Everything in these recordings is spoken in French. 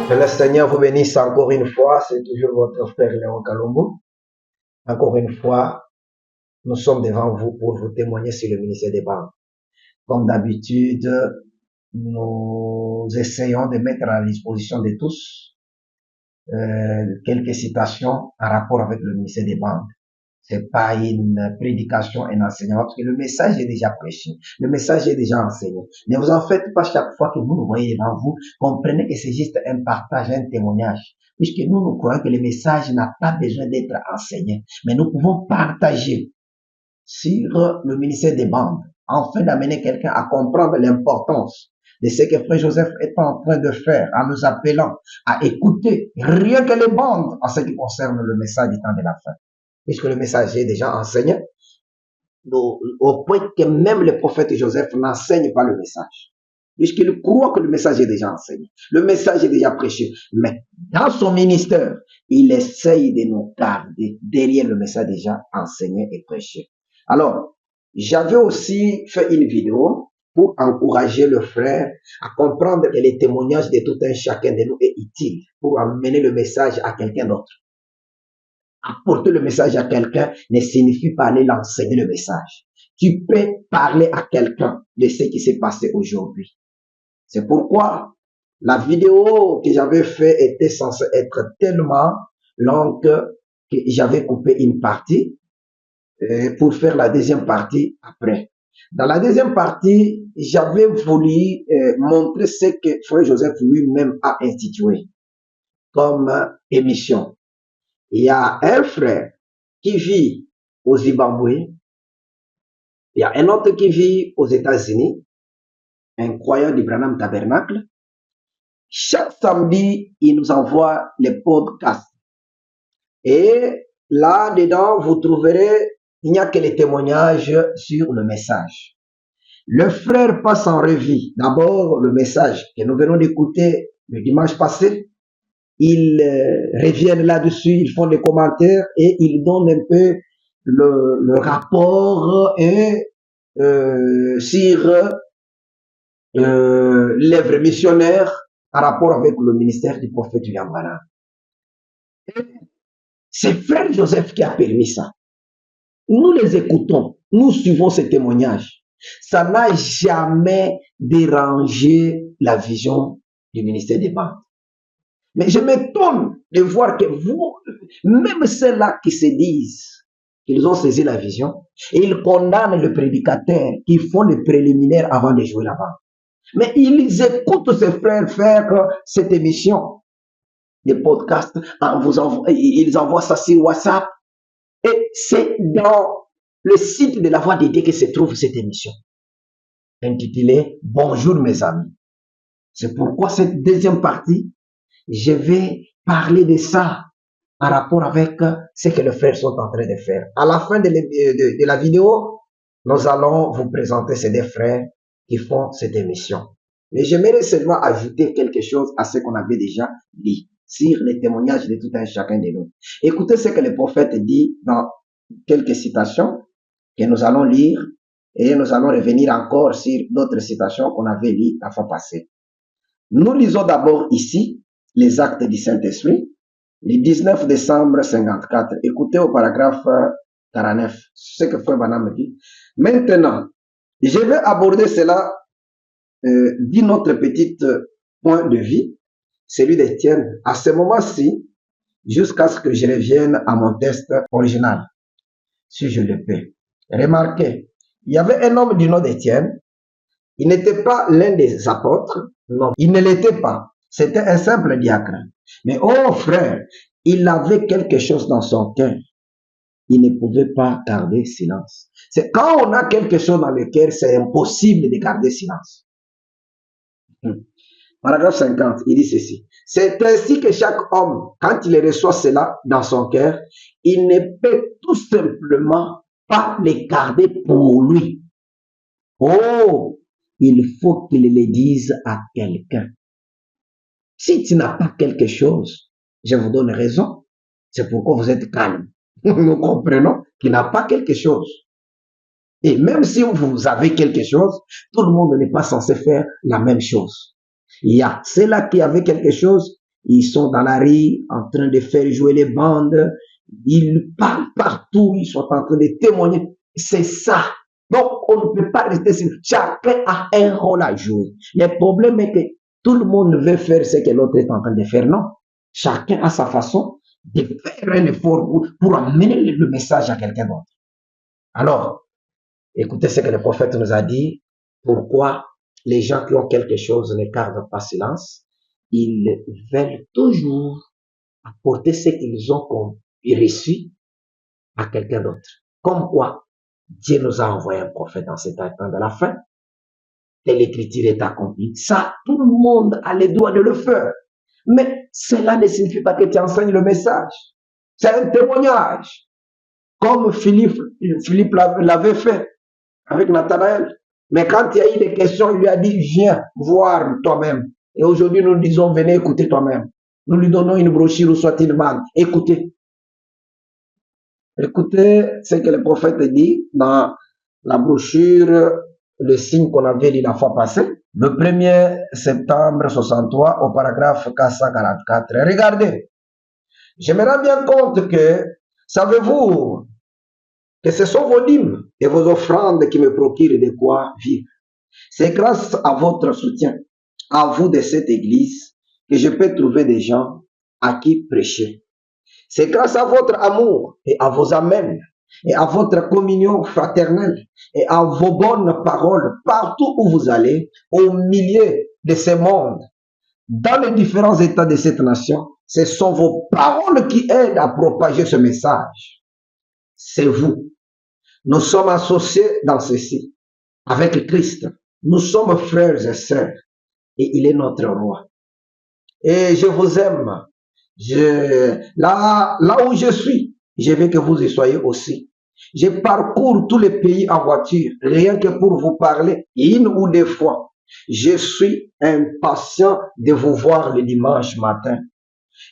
Que le Seigneur vous bénisse encore une fois. C'est toujours votre frère Léon Kalombo. Encore une fois, nous sommes devant vous pour vous témoigner sur le ministère des banques. Comme d'habitude, nous essayons de mettre à la disposition de tous quelques citations en rapport avec le ministère des banques. C'est pas une prédication, un enseignement, parce que le message est déjà prêché, le message est déjà enseigné. Ne vous en faites pas chaque fois que vous nous voyez devant vous, comprenez que c'est juste un partage, un témoignage, puisque nous croyons que le message n'a pas besoin d'être enseigné, mais nous pouvons partager sur le ministère des banques, afin d'amener quelqu'un à comprendre l'importance de ce que Frère Joseph est en train de faire, en nous appelant à écouter rien que les bandes en ce qui concerne le message du temps de la fin. Puisque le message est déjà enseigné, au point que même le prophète Joseph n'enseigne pas le message. Puisqu'il croit que le message est déjà enseigné. Le message est déjà prêché. Mais dans son ministère, il essaye de nous garder derrière le message déjà enseigné et prêché. Alors, j'avais aussi fait une vidéo pour encourager le frère à comprendre que les témoignages de tout un chacun de nous est utile pour amener le message à quelqu'un d'autre. Apporter le message à quelqu'un ne signifie pas aller l'enseigner le message. Tu peux parler à quelqu'un de ce qui s'est passé aujourd'hui. C'est pourquoi la vidéo que j'avais faite était censée être tellement longue que j'avais coupé une partie pour faire la deuxième partie après. Dans la deuxième partie, j'avais voulu montrer ce que Frère Joseph lui-même a institué comme émission. Il y a un frère qui vit au Zimbabwe, il y a un autre qui vit aux États-Unis, un croyant du Branham Tabernacle. Chaque samedi, il nous envoie les podcasts. Et là-dedans, vous trouverez, il n'y a que les témoignages sur le message. Le frère passe en revue d'abord le message que nous venons d'écouter le dimanche passé. Ils reviennent là-dessus, ils font des commentaires et ils donnent un peu le rapport et sur l'œuvre missionnaire en rapport avec le ministère du prophète William Branham. C'est Frère Joseph qui a permis ça. Nous les écoutons, nous suivons ces témoignages. Ça n'a jamais dérangé la vision du ministère des banques. Mais je m'étonne de voir que vous, même ceux-là qui se disent qu'ils ont saisi la vision, et ils condamnent le prédicateur qui font les préliminaires avant de jouer là-bas. Mais ils écoutent ces frères faire cette émission, des podcasts, ils envoient ça sur WhatsApp, et c'est dans le site de la Voix de Dieu que se trouve cette émission, intitulée « Bonjour mes amis ». C'est pourquoi cette deuxième partie, je vais parler de ça en rapport avec ce que les frères sont en train de faire. À la fin de la vidéo, nous allons vous présenter ces deux frères qui font cette émission. Mais j'aimerais seulement ajouter quelque chose à ce qu'on avait déjà dit sur les témoignages de tout un chacun de nous. Écoutez ce que le prophète dit dans quelques citations que nous allons lire et nous allons revenir encore sur d'autres citations qu'on avait lues la fois passée. Nous lisons d'abord ici les actes du Saint-Esprit, le 19 décembre 54. Écoutez au paragraphe 49, ce que Frère Branham dit. Maintenant, je vais aborder cela d'un autre petit point de vue, celui d'Étienne, à ce moment-ci, jusqu'à ce que je revienne à mon texte original, si je le peux. Remarquez, il y avait un homme du nom d'Étienne, il n'était pas l'un des apôtres, non, il ne l'était pas. C'était un simple diacre. Mais oh frère, il avait quelque chose dans son cœur. Il ne pouvait pas garder silence. C'est quand on a quelque chose dans le cœur, c'est impossible de garder silence. Paragraphe 50, il dit ceci. C'est ainsi que chaque homme, quand il reçoit cela dans son cœur, il ne peut tout simplement pas les garder pour lui. Oh, il faut qu'il le dise à quelqu'un. Si tu n'as pas quelque chose, je vous donne raison. C'est pourquoi vous êtes calme. Nous comprenons qu'il n'a pas quelque chose. Et même si vous avez quelque chose, tout le monde n'est pas censé faire la même chose. Il y a ceux-là qui avaient quelque chose, Ils sont dans la rue en train de faire jouer les bandes. Ils parlent partout. Ils sont en train de témoigner. C'est ça. Donc, on ne peut pas rester sur. Chacun a un rôle à jouer. Le problème est que tout le monde veut faire ce que l'autre est en train de faire. Non. Chacun a sa façon de faire un effort pour amener le message à quelqu'un d'autre. Alors, écoutez ce que le prophète nous a dit. Pourquoi les gens qui ont quelque chose ne gardent pas silence? Ils veulent toujours apporter ce qu'ils ont reçu à quelqu'un d'autre. Comme quoi, Dieu nous a envoyé un prophète dans cet temps de la fin. Telle écriture est accomplie. Ça, tout le monde a le droit de le faire. Mais cela ne signifie pas que tu enseignes le message. C'est un témoignage. Comme Philippe l'avait fait avec Nathanaël. Mais quand il y a eu des questions, il lui a dit, viens voir toi-même. Et aujourd'hui, nous disons, venez écouter toi-même. Nous lui donnons une brochure où soit-il mal. Écoutez. Écoutez ce que le prophète dit dans la brochure, le signe qu'on avait lu la fois passée, le 1er septembre 63 au paragraphe 444. Regardez. Je me rends bien compte que, savez-vous, que ce sont vos dîmes et vos offrandes qui me procurent de quoi vivre. C'est grâce à votre soutien, à vous de cette église, que je peux trouver des gens à qui prêcher. C'est grâce à votre amour et à vos amens et à votre communion fraternelle et à vos bonnes paroles partout où vous allez, au milieu de ce monde, dans les différents états de cette nation. Ce sont vos paroles qui aident à propager ce message. C'est vous. Nous sommes associés dans ceci avec Christ. Nous sommes frères et sœurs et il est notre roi. Et je vous aime. Là où je suis, je veux que vous y soyez aussi. Je parcours tous les pays en voiture, rien que pour vous parler une ou deux fois. Je suis impatient de vous voir le dimanche matin.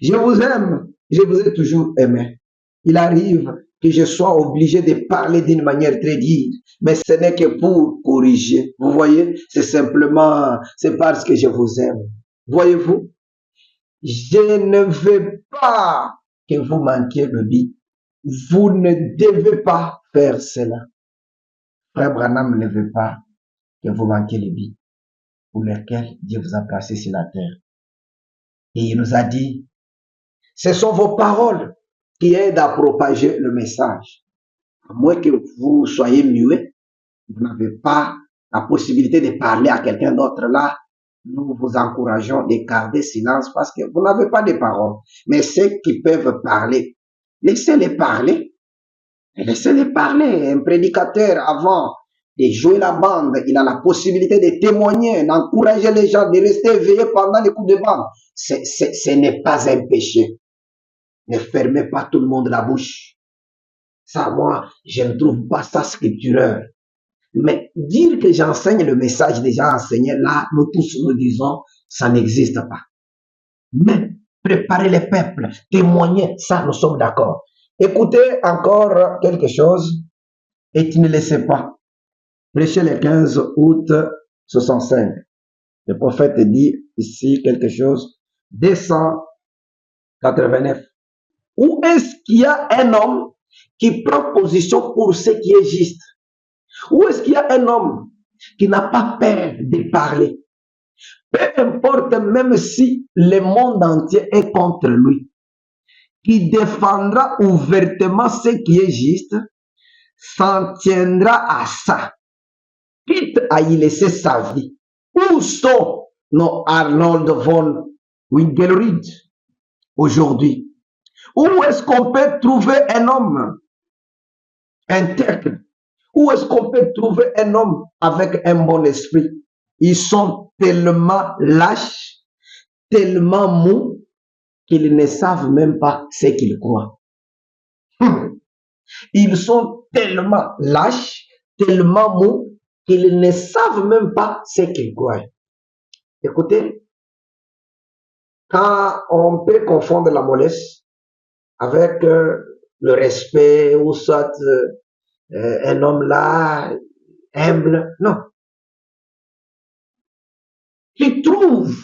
Je vous aime, je vous ai toujours aimé. Il arrive que je sois obligé de parler d'une manière très dure, mais ce n'est que pour corriger. Vous voyez, c'est parce que je vous aime. Voyez-vous, je ne veux pas que vous manquiez le but. Vous ne devez pas faire cela. Frère Branham ne veut pas que vous manquiez le but pour lequel Dieu vous a placé sur la terre. Et il nous a dit, ce sont vos paroles qui aident à propager le message. À moins que vous soyez muet, vous n'avez pas la possibilité de parler à quelqu'un d'autre là. Nous vous encourageons de garder silence parce que vous n'avez pas de paroles. Mais ceux qui peuvent parler, laissez-les parler. Laissez-les parler. Un prédicateur, avant de jouer la bande, il a la possibilité de témoigner, d'encourager les gens, de rester éveillés pendant les coups de bande. Ce n'est pas un péché. Ne fermez pas tout le monde la bouche. Ça, moi, je ne trouve pas ça scripturel. Mais dire que j'enseigne le message déjà enseigné, là, nous tous nous disons, ça n'existe pas. Mais préparer les peuples, témoigner, ça, nous sommes d'accord. Écoutez encore quelque chose et tu ne le sais pas. Prêchez le 15 août 65. Le prophète dit ici quelque chose. 289. Où est-ce qu'il y a un homme qui prend position pour ce qui est juste? Où est-ce qu'il y a un homme qui n'a pas peur de parler? Peu importe, même si le monde entier est contre lui, qui défendra ouvertement ce qui est juste, s'en tiendra à ça, quitte à y laisser sa vie. Où sont nos Arnold von Winkelried aujourd'hui? Où est-ce qu'on peut trouver un homme intègre? Où est-ce qu'on peut trouver un homme avec un bon esprit? Ils sont tellement lâches, tellement mous, qu'ils ne savent même pas ce qu'ils croient. Ils sont tellement lâches, tellement mous, qu'ils ne savent même pas ce qu'ils croient. Écoutez, quand on peut confondre la mollesse avec le respect ou soit un homme là, humble, non. Qui trouve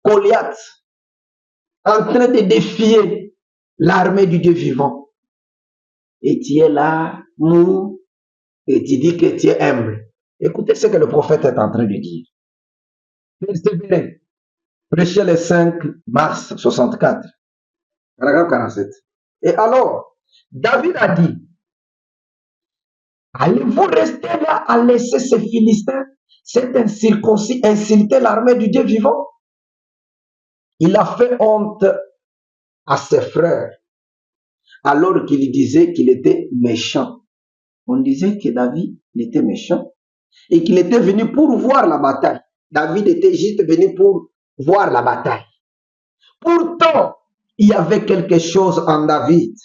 Goliath en train de défier l'armée du Dieu vivant. Et tu es là, mou, et tu dis que tu es humble. Écoutez ce que le prophète est en train de dire. Persévérez. Prêchez le 5 mars 64, paragraphe 47. Et alors, David a dit, allez-vous rester là à laisser ces Philistins, cet incirconcis, insulter l'armée du Dieu vivant? Il a fait honte à ses frères alors qu'il disait qu'il était méchant. On disait que David était méchant et qu'il était venu pour voir la bataille. David était juste venu pour voir la bataille. Pourtant, il y avait quelque chose en David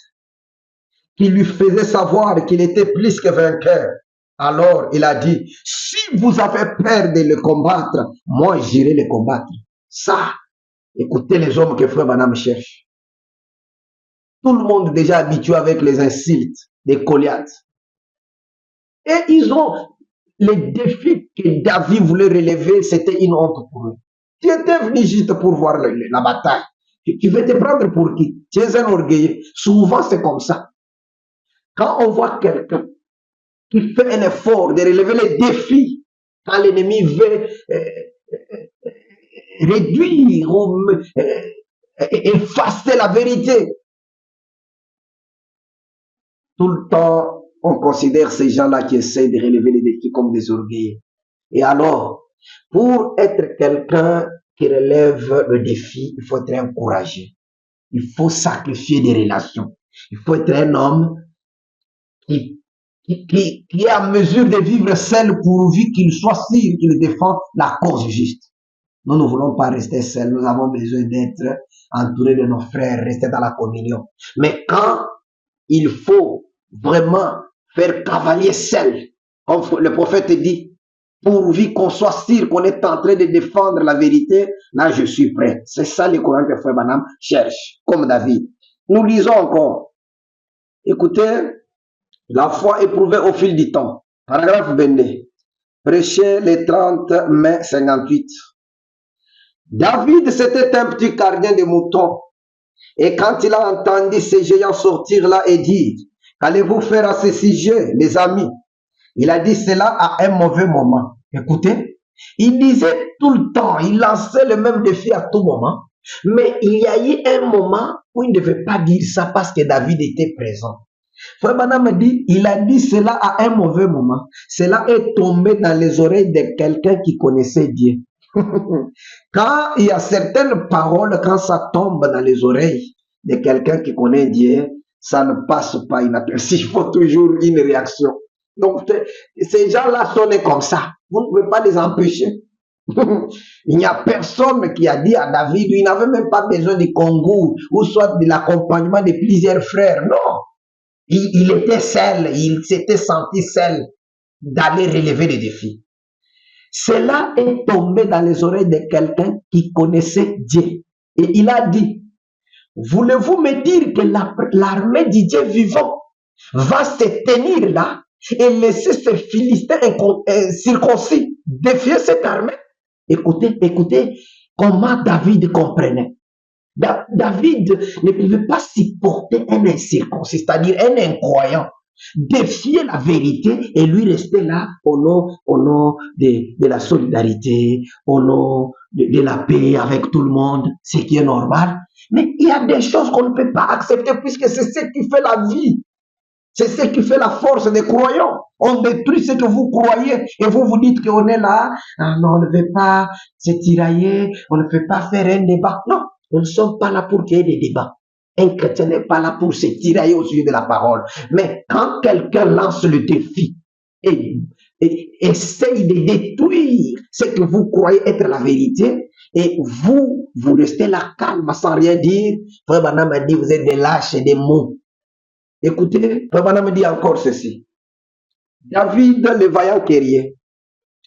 qui lui faisait savoir qu'il était plus que vainqueur. Alors, il a dit, si vous avez peur de le combattre, moi, j'irai le combattre. Ça, écoutez les hommes que Frère Branham cherche. Tout le monde est déjà habitué avec les insultes des Goliath. Et ils ont les défis que David voulait relever, c'était une honte pour eux. Tu étais venu juste pour voir la bataille. Tu veux te prendre pour qui? Tu es un orgueilleux. Souvent, c'est comme ça. Quand on voit quelqu'un qui fait un effort de relever les défis, quand l'ennemi veut réduire ou effacer la vérité, tout le temps, on considère ces gens-là qui essaient de relever les défis comme des orgueilleux. Et alors, pour être quelqu'un qui relève le défi, il faut être un courageux. Il faut sacrifier des relations. Il faut être un homme qui est en mesure de vivre seul pourvu qu'il soit sûr qu'il défend la cause juste. Nous ne voulons pas rester seuls. Nous avons besoin d'être entourés de nos frères, rester dans la communion. Mais quand il faut vraiment faire cavalier seul, comme le prophète dit, pourvu qu'on soit sûr qu'on est en train de défendre la vérité, là je suis prêt. C'est ça le Coran que Frère Branham cherche, comme David. Nous lisons encore. Écoutez, la foi éprouvée au fil du temps. Paragraphe 22. Prêché le 30 mai 58. David, c'était un petit gardien de moutons. Et quand il a entendu ces géants sortir là et dire, qu'allez-vous faire à ce sujet, les amis? Il a dit cela à un mauvais moment. Écoutez, il disait tout le temps, il lançait le même défi à tout moment. Mais il y a eu un moment où il ne devait pas dire ça parce que David était présent. Frère Branham dit, il a dit cela à un mauvais moment. Cela est tombé dans les oreilles de quelqu'un qui connaissait Dieu. Quand il y a certaines paroles, quand ça tombe dans les oreilles de quelqu'un qui connaît Dieu, ça ne passe pas inaperçu. Il faut toujours une réaction. Donc, ces gens-là sonnent comme ça. Vous ne pouvez pas les empêcher. Il n'y a personne qui a dit à David, il n'avait même pas besoin de concours ou soit de l'accompagnement de plusieurs frères. Non. Il était seul, il s'était senti seul d'aller relever les défis. Cela est tombé dans les oreilles de quelqu'un qui connaissait Dieu. Et il a dit, voulez-vous me dire que l'armée du Dieu vivant va se tenir là et laisser ces Philistins circoncis défier cette armée? Écoutez comment David comprenait. David ne pouvait pas supporter un incirconcis, c'est-à-dire un incroyant, défier la vérité et lui rester là au nom de la solidarité, au nom de la paix avec tout le monde, ce qui est normal. Mais il y a des choses qu'on ne peut pas accepter puisque c'est ce qui fait la vie. C'est ce qui fait la force des croyants. On détruit ce que vous croyez et vous vous dites qu'on est là. Ah non, on ne veut pas se tirailler, on ne peut pas faire un débat. Non, nous ne sommes pas là pour qu'il y ait des débats. Un chrétien n'est pas là pour se tirailler au sujet de la parole. Mais quand quelqu'un lance le défi et essaye de détruire ce que vous croyez être la vérité, et vous restez là calme sans rien dire, Frère Branham a dit, vous êtes des lâches et des mous. Écoutez, Frère Branham dit encore ceci. David, le vaillant guerrier,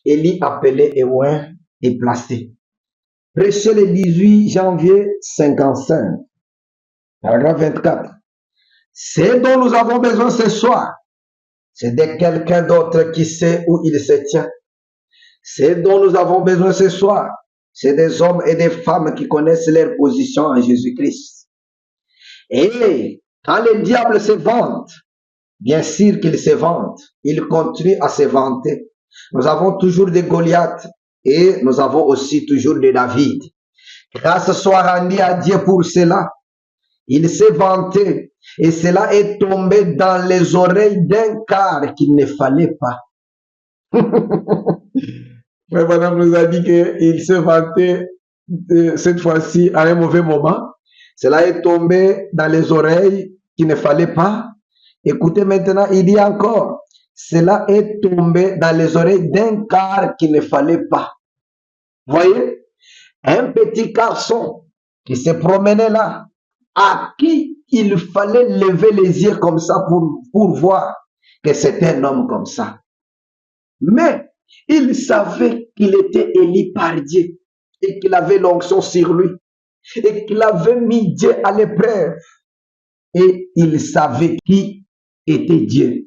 Élie appelé et oint et placé. Prêché le 18 janvier 55. Paragraphe 24. Ce dont nous avons besoin ce soir, c'est de quelqu'un d'autre qui sait où il se tient. Ce dont nous avons besoin ce soir, C'est des hommes et des femmes qui connaissent leur position en Jésus-Christ. Et quand le diable se vante, bien sûr qu'il se vante, il continue à se vanter. Nous avons toujours des Goliaths et nous avons aussi toujours des David. Grâce soit rendue à Dieu pour cela. Il s'est vanté et cela est tombé dans les oreilles d'un quart qu'il ne fallait pas. Frère Branham nous a dit qu'il s'est vanté cette fois-ci à un mauvais moment. Cela est tombé dans les oreilles qu'il ne fallait pas. Écoutez maintenant, il dit encore, cela est tombé dans les oreilles d'un quart qu'il ne fallait pas. Voyez, un petit garçon qui se promenait là, à qui il fallait lever les yeux comme ça pour voir que c'était un homme comme ça. Mais il savait qu'il était élu par Dieu et qu'il avait l'onction sur lui et qu'il avait mis Dieu à l'épreuve. Et il savait qui était Dieu.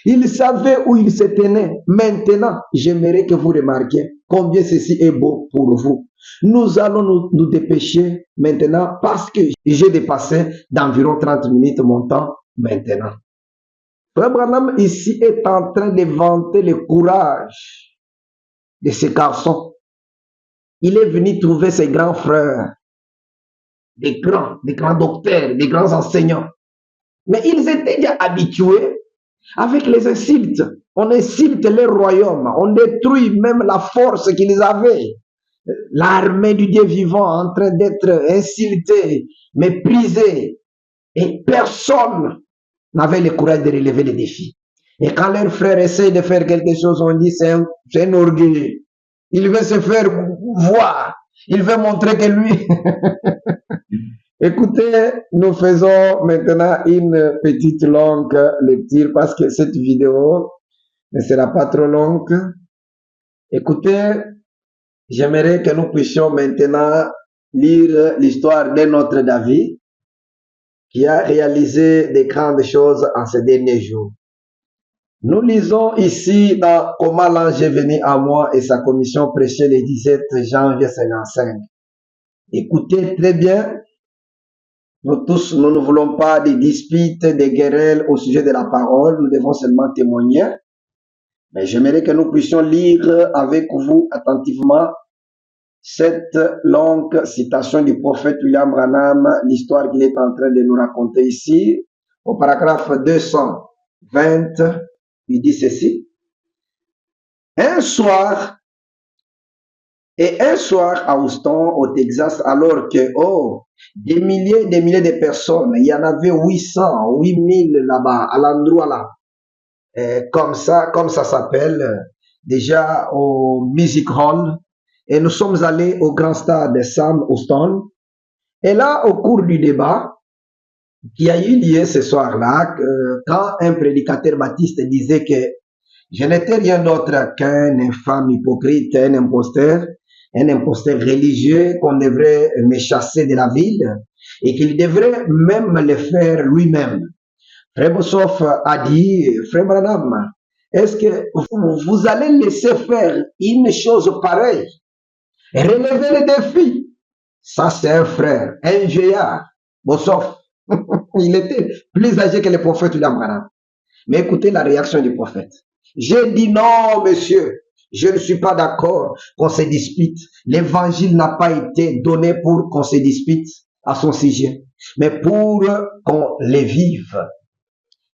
Il savait où il se tenait. Maintenant, j'aimerais que vous remarquiez combien ceci est beau pour vous. Nous allons nous dépêcher maintenant parce que j'ai dépassé d'environ 30 minutes mon temps maintenant. Frère Branham ici est en train de vanter le courage de ce garçon. Il est venu trouver ses grands frères, des grands docteurs, des grands enseignants. Mais ils étaient déjà habitués avec les insultes. On insulte leur royaume, on détruit même la force qu'ils avaient. L'armée du Dieu vivant en train d'être insultée, méprisée. Et personne n'avait le courage de relever les défis. Et quand leurs frères essayent de faire quelque chose, on dit c'est un orgueil. Il veut se faire voir. Il veut montrer que lui... Écoutez, nous faisons maintenant une petite longue lecture parce que cette vidéo ne sera pas trop longue. Écoutez, j'aimerais que nous puissions maintenant lire l'histoire de notre David qui a réalisé des grandes choses en ces derniers jours. Nous lisons ici dans Comment l'ange est venu à moi et sa commission prêchée le 17 janvier 55. Écoutez très bien. Nous tous, nous ne voulons pas de disputes, de querelles au sujet de la parole. Nous devons seulement témoigner. Mais j'aimerais que nous puissions lire avec vous attentivement cette longue citation du prophète William Branham, l'histoire qu'il est en train de nous raconter ici. Au paragraphe 220, il dit ceci. Un soir à Houston, au Texas, alors que, des milliers de personnes, il y en avait 800, 8000 là-bas, à l'endroit là, comme ça s'appelle, déjà au Music Hall, et nous sommes allés au grand stade de Sam Houston, et là, au cours du débat, qui a eu lieu ce soir-là, quand un prédicateur baptiste disait que je n'étais rien d'autre qu'un infâme hypocrite, un imposteur religieux qu'on devrait me chasser de la ville et qu'il devrait même le faire lui-même. Frère Bossoff a dit, Frère Branham, est-ce que vous allez laisser faire une chose pareille? Relever le défi. Ça, c'est un frère, un vieillard. Bossoff, il était plus âgé que le prophète William Branham. Mais écoutez la réaction du prophète. J'ai dit non, monsieur. Je ne suis pas d'accord qu'on se dispute. L'évangile n'a pas été donné pour qu'on se dispute à son sujet, mais pour qu'on le vive.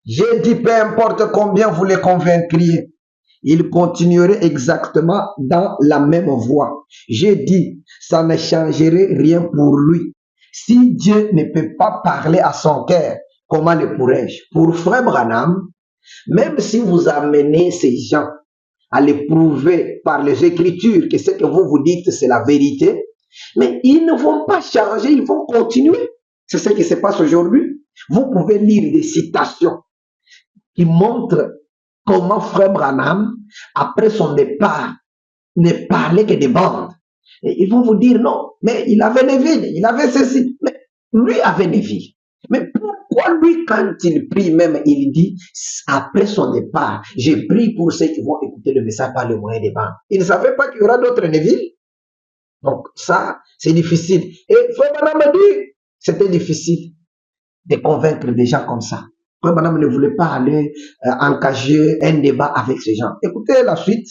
J'ai dit, peu importe combien vous les convaincriez, il continuerait exactement dans la même voie. J'ai dit, ça ne changerait rien pour lui. Si Dieu ne peut pas parler à son cœur, comment le pourrais-je? Pour Frère Branham, même si vous amenez ces gens à les prouver par les Écritures que ce que vous dites, c'est la vérité, mais ils ne vont pas changer, ils vont continuer. C'est ce qui se passe aujourd'hui. Vous pouvez lire des citations qui montrent comment Frère Branham, après son départ, ne parlait que des bandes. Et ils vont vous dire non, mais il avait Neville, il avait ceci, mais lui avait Neville. Mais pourquoi lui, quand il prie même, il dit, après son départ, j'ai prié pour ceux qui vont écouter le message par le moyen des bandes. Il ne savait pas qu'il y aura d'autres Neville. Donc ça, c'est difficile. Et Frère Branham m'a dit, c'était difficile de convaincre des gens comme ça. Frère Branham ne voulait pas aller engager un débat avec ces gens. Écoutez la suite.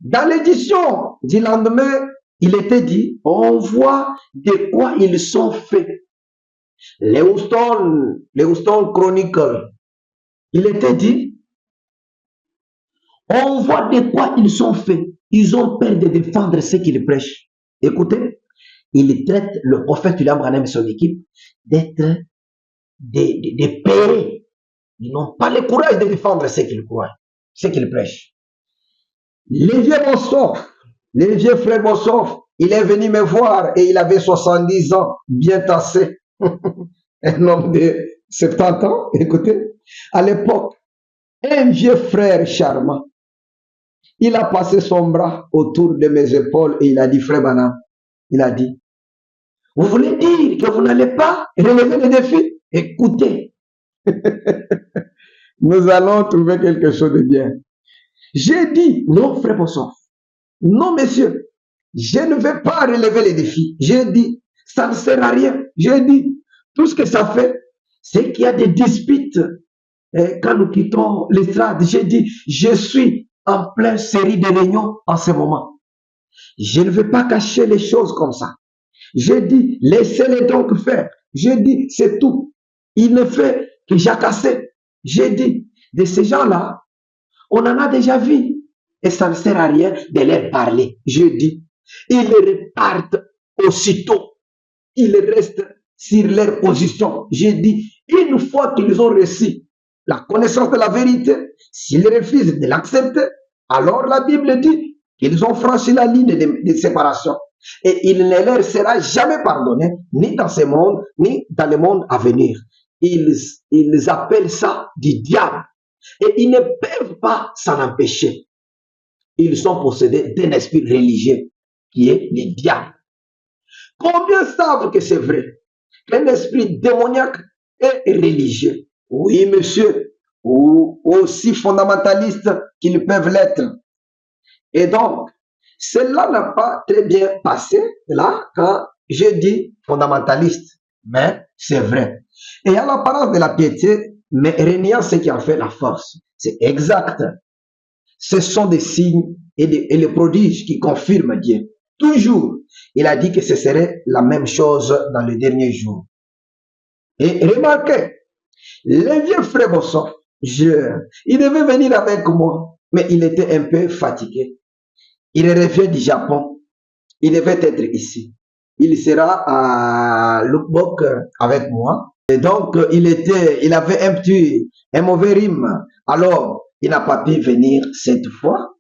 Dans l'édition du lendemain, il était dit, on voit de quoi ils sont faits. Les Houston Chronicle, il était dit, on voit de quoi ils sont faits. Ils ont peur de défendre ce qu'ils prêchent. Écoutez, il traite le prophète William Branham et son équipe d'être des pérés. Ils n'ont pas le courage de défendre ce qu'ils croient, ce qu'ils prêchent. Les vieux Bossoff, les vieux frères Bossoff, il est venu me voir et il avait 70 ans, bien tassé. Un homme de 70 ans, écoutez, à l'époque, un vieux frère charmant, il a passé son bras autour de mes épaules et il a dit, frère Branham, il a dit, vous voulez dire que vous n'allez pas relever le défi? Écoutez, nous allons trouver quelque chose de bien. J'ai dit, non, frère Bossoff, non, monsieur, je ne vais pas relever les défis. J'ai dit, ça ne sert à rien. J'ai dit, tout ce que ça fait, c'est qu'il y a des disputes. Et quand nous quittons l'estrade, j'ai dit, je suis en pleine série de réunions en ce moment. Je ne vais pas cacher les choses comme ça. J'ai dit, laissez-les donc faire. J'ai dit, c'est tout. Il ne fait que jacasser. J'ai dit, de ces gens-là, on en a déjà vu. Et ça ne sert à rien de leur parler. Je dis, ils repartent aussitôt. Ils restent sur leur position. J'ai dit, une fois qu'ils ont reçu la connaissance de la vérité, s'ils refusent de l'accepter, alors la Bible dit qu'ils ont franchi la ligne de séparation. Et il ne leur sera jamais pardonné, ni dans ce monde, ni dans le monde à venir. Ils appellent ça du diable. Et ils ne peuvent pas s'en empêcher. Ils sont possédés d'un esprit religieux qui est le diable. Combien savent que c'est vrai? Qu'un esprit démoniaque est religieux? Oui, monsieur. Ou aussi fondamentaliste qu'ils peuvent l'être. Et donc, cela n'a pas très bien passé là quand je dis fondamentaliste. Mais c'est vrai. Et à l'apparence de la piété, mais régnant ce qui en fait la force. C'est exact. Ce sont des signes et les prodiges qui confirment Dieu. Toujours, il a dit que ce serait la même chose dans le dernier jour. Et remarquez, le vieux frère Bosson, il devait venir avec moi, mais il était un peu fatigué. Il revient du Japon. Il devait être ici. Il sera à Lubbock avec moi. Et donc, il avait un mauvais rhume. Alors, il n'a pas pu venir cette fois,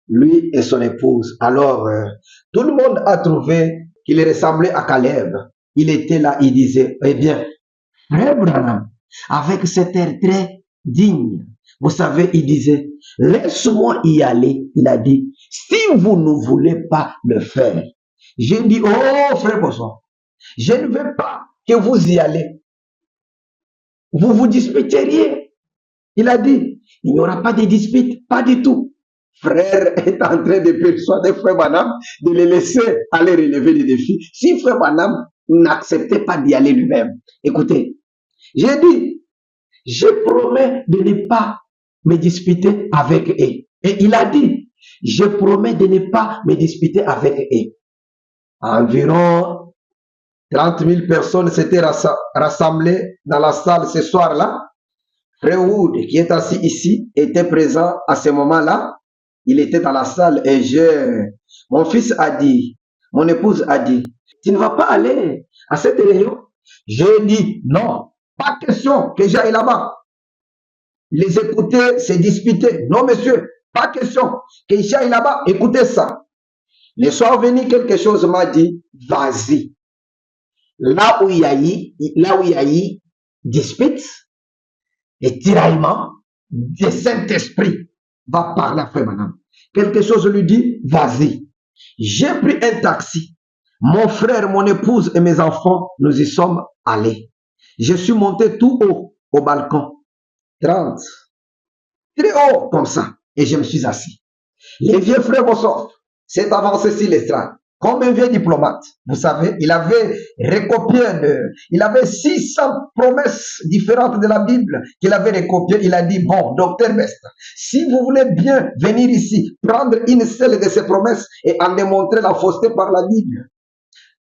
lui et son épouse. Alors, tout le monde a trouvé qu'il ressemblait à Caleb. Il était là, il disait, eh bien, frère Branham, avec cet air très digne, vous savez, il disait, laisse-moi y aller. Il a dit, si vous ne voulez pas le faire. J'ai dit, oh frère Bosson, je ne veux pas que vous y allez. Vous vous disputeriez. Il a dit, il n'y aura pas de dispute, pas du tout. Frère est en train de persuader frère Branham de le laisser aller relever les défis. Si frère Branham n'acceptait pas d'y aller lui-même, écoutez, j'ai dit, je promets de ne pas me disputer avec eux. Et il a dit, je promets de ne pas me disputer avec eux. Environ 30 000 personnes s'étaient rassemblées dans la salle ce soir-là. Frère Wood, qui est assis ici, était présent à ce moment-là. Il était dans la salle et mon fils a dit, mon épouse a dit, tu ne vas pas aller à cette réunion? J'ai dit, non, pas question que j'aille là-bas. Les écouter, c'est disputer. Non, monsieur, pas question que j'aille là-bas. Écoutez ça. Le soir venu, quelque chose m'a dit, vas-y. Là où il y a eu dispute et tiraillement, le Saint-Esprit va parler à frère Branham. Quelque chose lui dit, vas-y. J'ai pris un taxi. Mon frère, mon épouse et mes enfants, nous y sommes allés. Je suis monté tout haut au balcon. 30. Très haut comme ça. Et je me suis assis. Les vieux frères Bosson s'est avancé sur l'estrade. comme un vieux diplomate. Vous savez, il avait il avait 600 promesses différentes de la Bible qu'il avait recopiées. Il a dit, bon, docteur Best, si vous voulez bien venir ici, prendre une seule de ces promesses et en démontrer la fausseté par la Bible.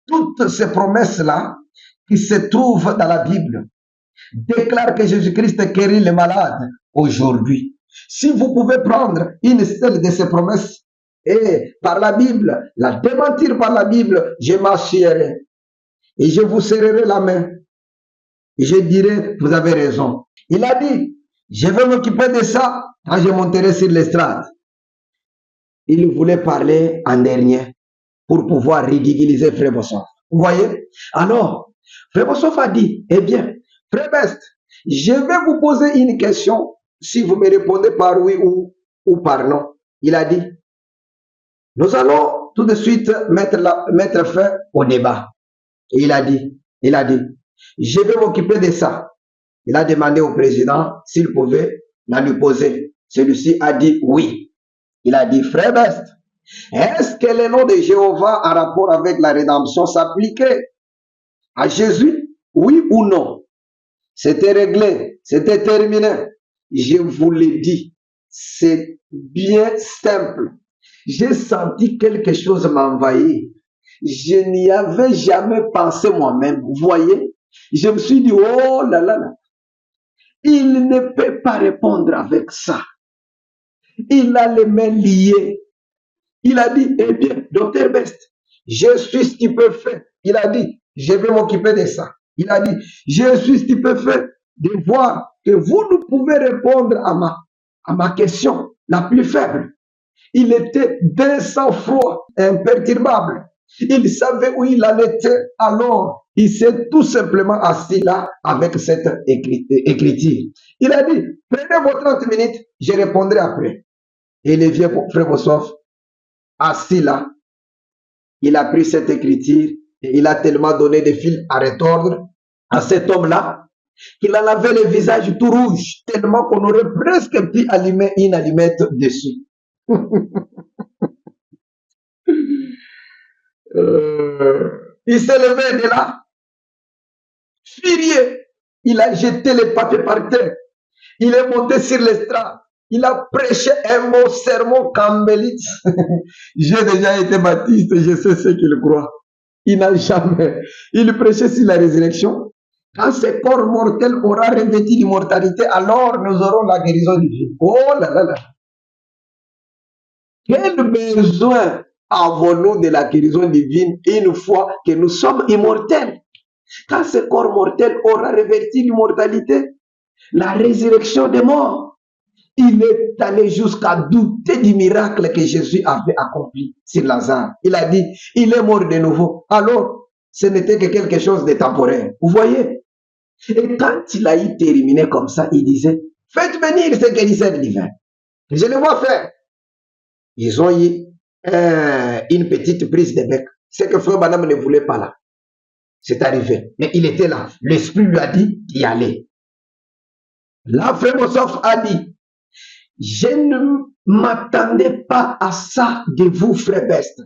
Toutes ces promesses-là qui se trouvent dans la Bible déclarent que Jésus-Christ guérit les malades aujourd'hui. Si vous pouvez prendre une seule de ces promesses et par la Bible, la démentir par la Bible, je m'assierai et je vous serrerai la main et je dirai, vous avez raison. Il a dit, je vais m'occuper de ça quand je monterai sur l'estrade. Il voulait parler en dernier pour pouvoir ridiculiser Frère Bossoff. Vous voyez? Alors, Frère Bossoff a dit, eh bien, Frère Best, je vais vous poser une question si vous me répondez par oui ou par non. Il a dit, nous allons tout de suite mettre fin au débat. Et il a dit, je vais m'occuper de ça. Il a demandé au président s'il pouvait la lui poser. Celui-ci a dit oui. Il a dit, Frère Best, est-ce que le nom de Jéhovah en rapport avec la rédemption s'appliquait à Jésus? Oui ou non? C'était réglé, c'était terminé. Je vous l'ai dit, c'est bien simple. J'ai senti quelque chose m'envahir. Je n'y avais jamais pensé moi-même. Vous voyez? Je me suis dit, oh là là là. Il ne peut pas répondre avec ça. Il a les mains liées. Il a dit, eh bien, docteur Best, je suis stupéfait. Il a dit, je vais m'occuper de ça. Il a dit, je suis stupéfait de voir que vous ne pouvez répondre à ma question la plus faible. Il était d'un sang-froid, imperturbable. Il savait où il en était. Alors, il s'est tout simplement assis là avec cette écriture. Il a dit, prenez vos 30 minutes, je répondrai après. Et le vieux frère Bossoff, assis là, il a pris cette écriture et il a tellement donné des fils à retordre à cet homme-là qu'il en avait le visage tout rouge, tellement qu'on aurait presque pu allumer une allumette dessus. Il s'est levé de là, furieux. Il a jeté les papiers par terre. Il est monté sur l'estrade. Il a prêché un mot sermon cambélite. J'ai déjà été baptiste, je sais ce qu'il croit. Il n'a jamais. Il prêchait sur la résurrection. Quand ce corps mortel aura revêtu l'immortalité, alors nous aurons la guérison divine. Oh là là là. Quel besoin avons-nous de la guérison divine une fois que nous sommes immortels? Quand ce corps mortel aura revêtu l'immortalité, la résurrection des morts, il est allé jusqu'à douter du miracle que Jésus avait accompli sur Lazare. Il a dit, il est mort de nouveau. Alors, ce n'était que quelque chose de temporaire. Vous voyez? Et quand il a eu terminé comme ça, il disait, faites venir ces guérisseurs divins. Je les vois faire. Ils ont eu une petite prise de bec. C'est que Frère Branham ne voulait pas là. C'est arrivé. Mais il était là. L'Esprit lui a dit d'y aller. Là, Frère Bossoff a dit, je ne m'attendais pas à ça de vous, Frère Best.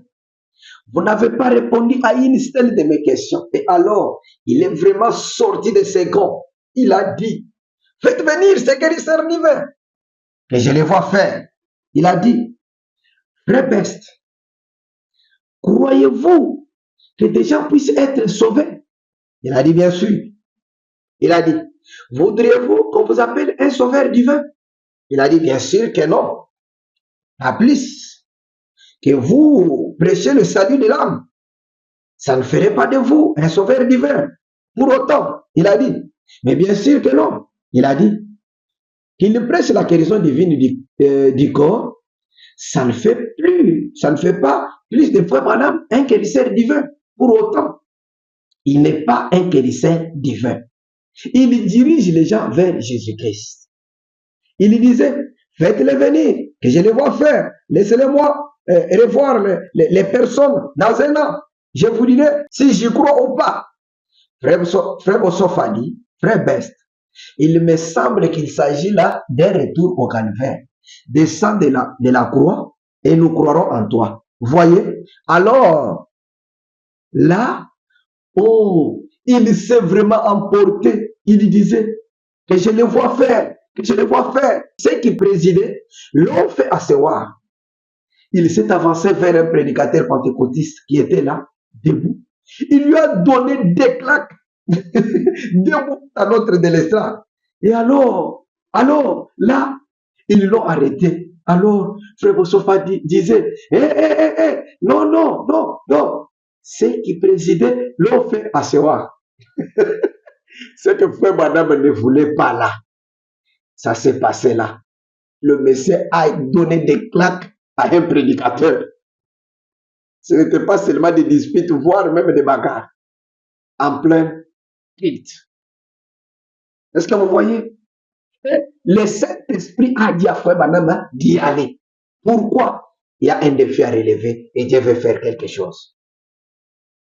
Vous n'avez pas répondu à une seule de mes questions. Et alors, il est vraiment sorti de ses gonds. Il a dit, faites venir ces guérisseurs divins. Et je les vois faire. Il a dit, Frère Best, croyez-vous que des gens puissent être sauvés? Il a dit, bien sûr. Il a dit, voudriez-vous qu'on vous appelle un sauveur divin? Il a dit, bien sûr que non. Pas plus que vous prêchez le salut de l'âme. Ça ne ferait pas de vous un sauveur divin. Pour autant, il a dit, mais bien sûr que non. Il a dit, qu'il prêche la guérison divine du corps, ça ne fait pas plus de fois, madame, un guérisseur divin. Pour autant, il n'est pas un guérisseur divin. Il dirige les gens vers Jésus-Christ. Il disait, faites-les venir, que je les vois faire. Laissez-les-moi revoir les personnes dans un an. Je vous dirai si j'y crois ou pas. Frère Bossoff a dit, Frère Best, il me semble qu'il s'agit là d'un retour au calvaire. Descends de la croix et nous croirons en toi. Voyez? Alors, là, oh, il s'est vraiment emporté. Il disait que je le vois faire, que je le vois faire. Ceux qui présidaient l'ont fait asseoir. Il s'est avancé vers un prédicateur pentecôtiste qui était là, debout. Il lui a donné des claques debout à l'autre de l'estrade. Et alors, là, ils l'ont arrêté. Alors, Frère Bossofa disait, non, non, non, non. Ceux qui présidaient l'ont fait asseoir. Ce que Frère Madame ne voulait pas là, ça s'est passé là. Le monsieur a donné des claques à un prédicateur. Ce n'était pas seulement des disputes, voire même des bagarres. En plein culte. Est-ce que vous voyez? Le Saint-Esprit a dit à Frère Banama d'y aller. Pourquoi? Il y a un défi à relever et Dieu veut faire quelque chose.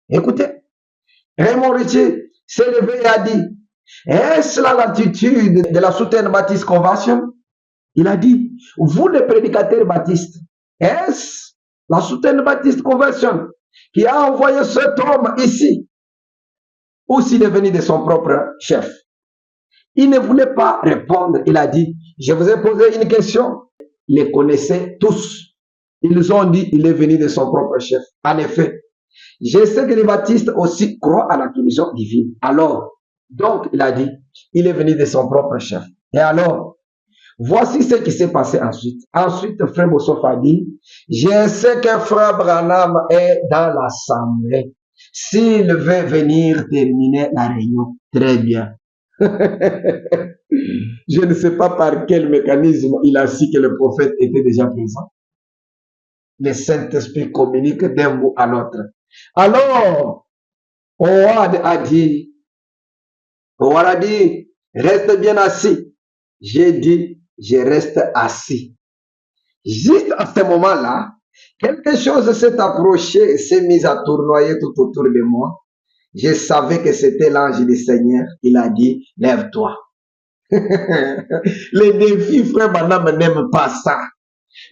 Écoutez, Raymond Ritchie s'est levé et a dit, est-ce là l'attitude de la Southern Baptist Convention? Il a dit, vous les prédicateurs baptistes, est-ce la Southern Baptist Convention qui a envoyé cet homme ici? Ou s'il est venu de son propre chef? Il ne voulait pas répondre. Il a dit, je vous ai posé une question. Ils les connaissaient tous. Ils ont dit, il est venu de son propre chef. En effet, je sais que les baptistes aussi croient à la commission divine. Alors, donc, il a dit, il est venu de son propre chef. Et alors, voici ce qui s'est passé ensuite. Ensuite, Frère Bossofa dit, je sais que Frère Branham est dans l'assemblée. S'il veut venir terminer la réunion, très bien. Je ne sais pas par quel mécanisme il a su que le prophète était déjà présent. Le Saint-Esprit communique d'un bout à l'autre. Alors, Howard a dit, reste bien assis. J'ai dit, je reste assis. Juste à ce moment-là, quelque chose s'est approché et s'est mis à tournoyer tout autour de moi. Je savais que c'était l'ange du Seigneur. Il a dit, lève-toi. Les défis, Frère Branham n'aiment pas ça.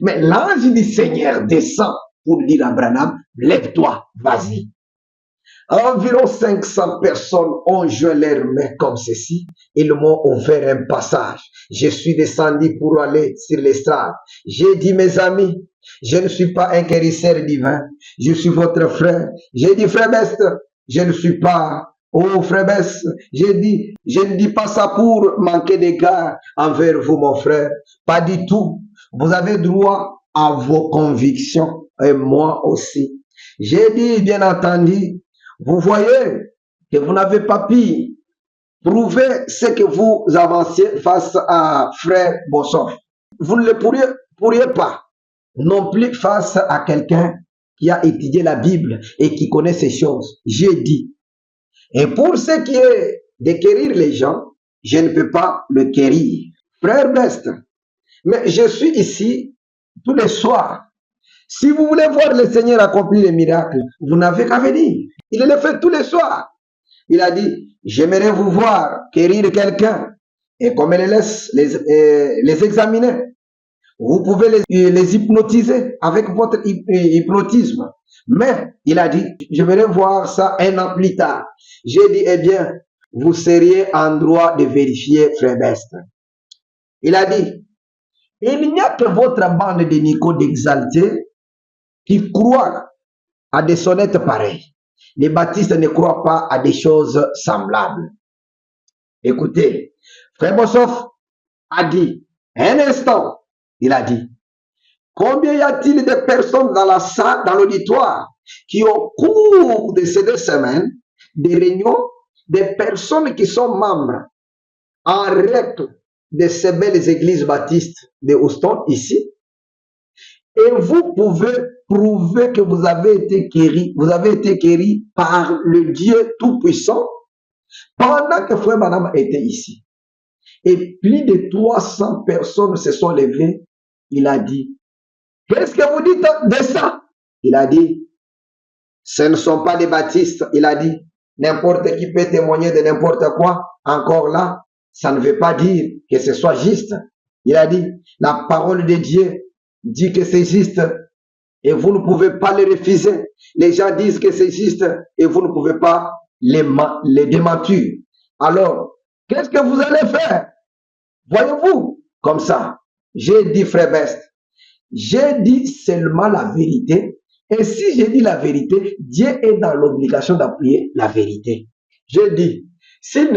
Mais l'ange du Seigneur descend pour dire à Branham, lève-toi, vas-y. Environ 500 personnes ont joué leurs mains comme ceci. Ils m'ont ouvert un passage. Je suis descendu pour aller sur l'estrade. J'ai dit, mes amis, je ne suis pas un guérisseur divin. Je suis votre frère. J'ai dit, frère Best, je ne suis pas. Oh, frère Bess, je ne dis pas ça pour manquer d'égard envers vous, mon frère. Pas du tout. Vous avez droit à vos convictions et moi aussi. J'ai dit, bien entendu, vous voyez que vous n'avez pas pu prouver ce que vous avanciez face à frère Bossoff. Vous ne le pourriez pas non plus face à quelqu'un qui a étudié la Bible et qui connaît ces choses. J'ai dit. Et pour ce qui est de guérir les gens, je ne peux pas le guérir. Frère Best, mais je suis ici tous les soirs. Si vous voulez voir le Seigneur accomplir les miracles, vous n'avez qu'à venir. Il le fait tous les soirs. Il a dit, j'aimerais vous voir guérir quelqu'un. Et comme il les examiner, vous pouvez les hypnotiser avec votre hypnotisme. Mais il a dit, j'aimerais voir ça un an plus tard. J'ai dit, eh bien, vous seriez en droit de vérifier, frère Best. Il a dit, il n'y a que votre bande de Nico d'exaltés qui croient à des sonnettes pareilles. Les baptistes ne croient pas à des choses semblables. Écoutez, frère Bossoff a dit, un instant, il a dit, combien y a-t-il de personnes dans la salle, dans l'auditoire, qui au cours de ces 2 semaines, des réunions, des personnes qui sont membres en règle de ces belles églises baptistes de Houston, ici, et vous pouvez prouver que vous avez été guéri par le Dieu Tout-Puissant pendant que Frère Branham était ici. Et plus de 300 personnes se sont levées. Il a dit, qu'est-ce que vous dites de ça? Il a dit, ce ne sont pas des baptistes. Il a dit, n'importe qui peut témoigner de n'importe quoi. Encore là, ça ne veut pas dire que ce soit juste. Il a dit, la parole de Dieu dit que c'est juste. et vous ne pouvez pas les refuser. Les gens disent que c'est juste et vous ne pouvez pas les démentir. Alors, qu'est-ce que vous allez faire? Voyez-vous, comme ça, j'ai dit, frère Best, j'ai dit seulement la vérité. Et si j'ai dit la vérité, Dieu est dans l'obligation d'appuyer la vérité. Je dis, s'il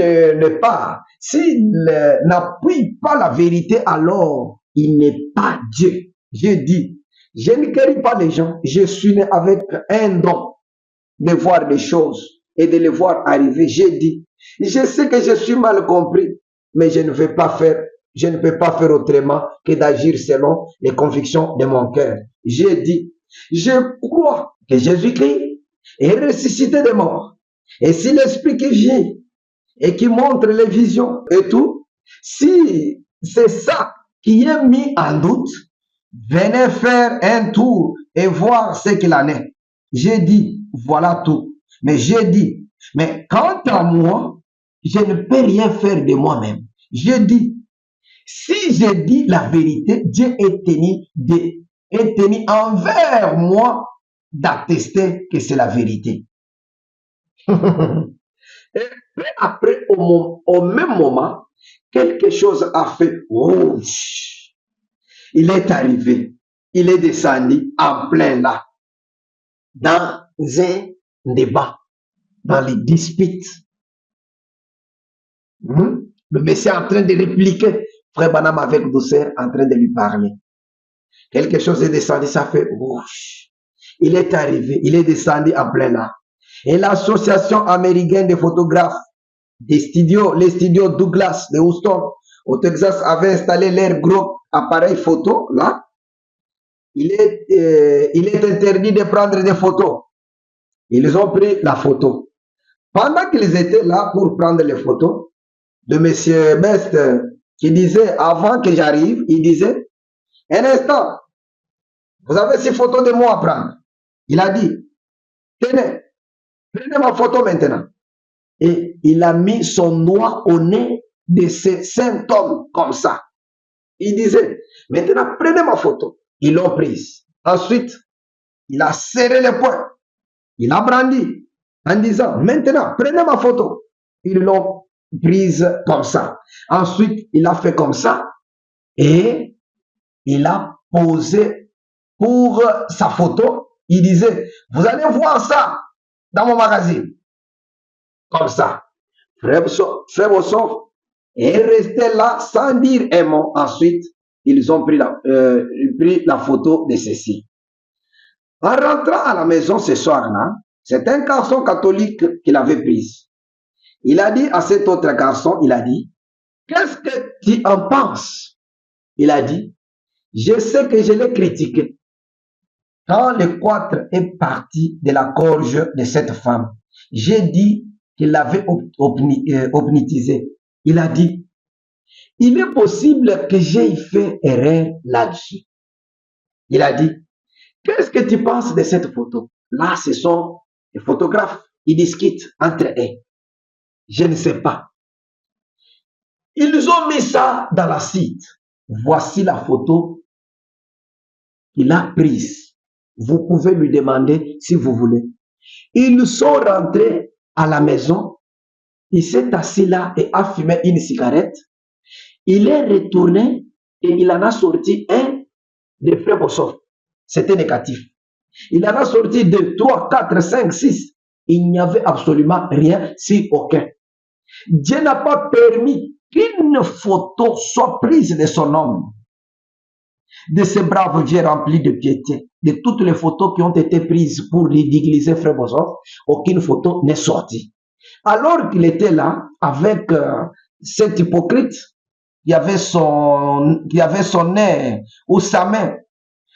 n'appuie pas la vérité, alors il n'est pas Dieu. Je dis, je ne guéris pas les gens. Je suis né avec un don de voir les choses et de les voir arriver. J'ai dit, je sais que je suis mal compris, mais je ne peux pas faire autrement que d'agir selon les convictions de mon cœur. J'ai dit, je crois que Jésus-Christ est ressuscité des morts. Et si l'Esprit qui vient et qui montre les visions et tout, si c'est ça qui est mis en doute, venez faire un tour et voir ce qu'il en est. J'ai dit, voilà tout. Mais j'ai dit, mais quant à moi, je ne peux rien faire de moi-même. J'ai dit, si je dis la vérité, Dieu est tenu envers moi d'attester que c'est la vérité. Et après, au même moment, quelque chose a fait rouge. Il est arrivé, il est descendu en plein là, dans un débat, dans les disputes. Le monsieur est en train de répliquer, frère Banam avec douceur, en train de lui parler. Quelque chose est descendu, ça fait rouge. Il est arrivé, il est descendu en plein là. Et l'association américaine de photographes, les studios Douglas de Houston, au Texas, avait installé leur gros appareil photo là. Il est interdit de prendre des photos. Ils ont pris la photo. Pendant qu'ils étaient là pour prendre les photos, de monsieur Best qui disait, avant que j'arrive, il disait, un instant, vous avez ces photos de moi à prendre. Il a dit, tenez, prenez ma photo maintenant. Et il a mis son doigt au nez de ces symptômes comme ça. Il disait, maintenant prenez ma photo. Ils l'ont prise. Ensuite, il a serré les poings. Il a brandi en disant, maintenant prenez ma photo. Ils l'ont prise comme ça. Ensuite, il a fait comme ça et il a posé pour sa photo. Il disait, vous allez voir ça dans mon magazine. Comme ça. Frère Bossoff est resté là sans dire un mot. Ensuite, ils ont pris la photo de ceci. En rentrant à la maison ce soir-là, c'est un garçon catholique qui l'avait prise. Il a dit à cet autre garçon, il a dit, qu'est-ce que tu en penses? Il a dit, je sais que je l'ai critiqué. Quand le quatre est parti de la gorge de cette femme, j'ai dit qu'il l'avait hypnotisé. Il a dit, il est possible que j'aie fait erreur là-dessus. Il a dit, qu'est-ce que tu penses de cette photo? Là, ce sont les photographes. Ils discutent entre eux. Je ne sais pas. Ils ont mis ça dans la site. Voici la photo qu'il a prise. Vous pouvez lui demander si vous voulez. Ils sont rentrés à la maison. Il s'est assis là et a fumé une cigarette. Il est retourné et il en a sorti un de frère Bossoff. C'était négatif. Il en a sorti 2, 3, 4, 5, 6. Il n'y avait absolument rien, si aucun. Dieu n'a pas permis qu'une photo soit prise de son homme, de ce brave vieux rempli de piété. De toutes les photos qui ont été prises pour ridiculiser frère Bossoff, aucune photo n'est sortie. Alors qu'il était là, avec cet hypocrite, qui avait son nez ou sa main,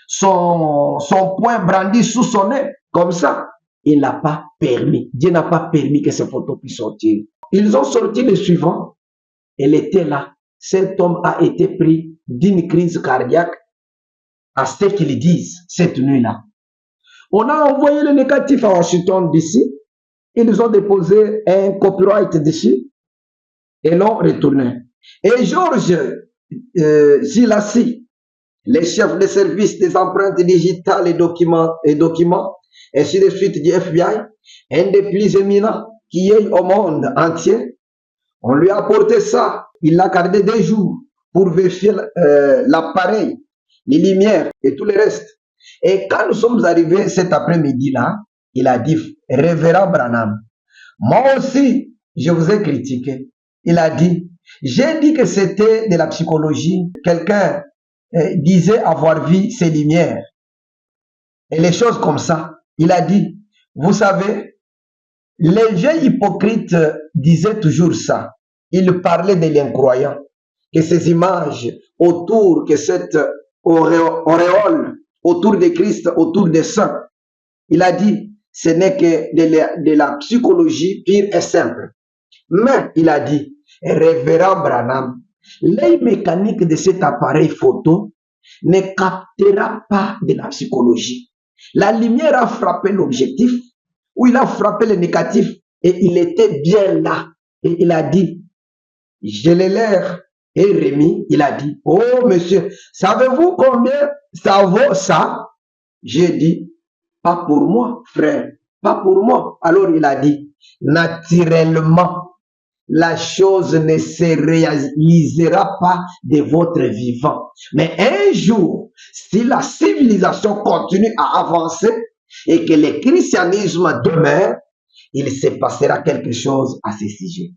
son poing brandi sous son nez, comme ça, il n'a pas permis. Dieu n'a pas permis que ces photos puissent sortir. Ils ont sorti le suivant. Elle était là. Cet homme a été pris d'une crise cardiaque à ce qu'ils disent cette nuit-là. On a envoyé le négatif à Washington DC. Ils ont déposé un copyright dessus et l'ont retourné. Et Georges Gilassi les chefs de service des empreintes digitales et documents, ainsi de suite du FBI, un des plus éminents qui est au monde entier. On lui a apporté ça. Il l'a gardé 2 jours pour vérifier l'appareil, les lumières et tout le reste. Et quand nous sommes arrivés cet après-midi-là, il a dit, Révérend Branham, moi aussi, je vous ai critiqué. Il a dit, j'ai dit que c'était de la psychologie. Quelqu'un disait avoir vu ces lumières et les choses comme ça. Il a dit, vous savez, les vieux hypocrites disaient toujours ça. Ils parlaient de l'incroyant, que ces images autour, que cette auréole autour de Christ, autour des saints. Il a dit, ce n'est que de la psychologie pure et simple. Mais il a dit, Révérend Branham, l'œil mécanique de cet appareil photo ne captera pas de la psychologie. La lumière a frappé l'objectif, ou il a frappé le négatif, et il était bien là. Et il a dit, je l'ai l'air. Et Rémi, il a dit, oh monsieur, savez-vous combien ça vaut ça? J'ai dit, pas pour moi, frère, pas pour moi. Alors il a dit, naturellement, la chose ne se réalisera pas de votre vivant. Mais un jour, si la civilisation continue à avancer et que le christianisme demeure, il se passera quelque chose à ce sujet.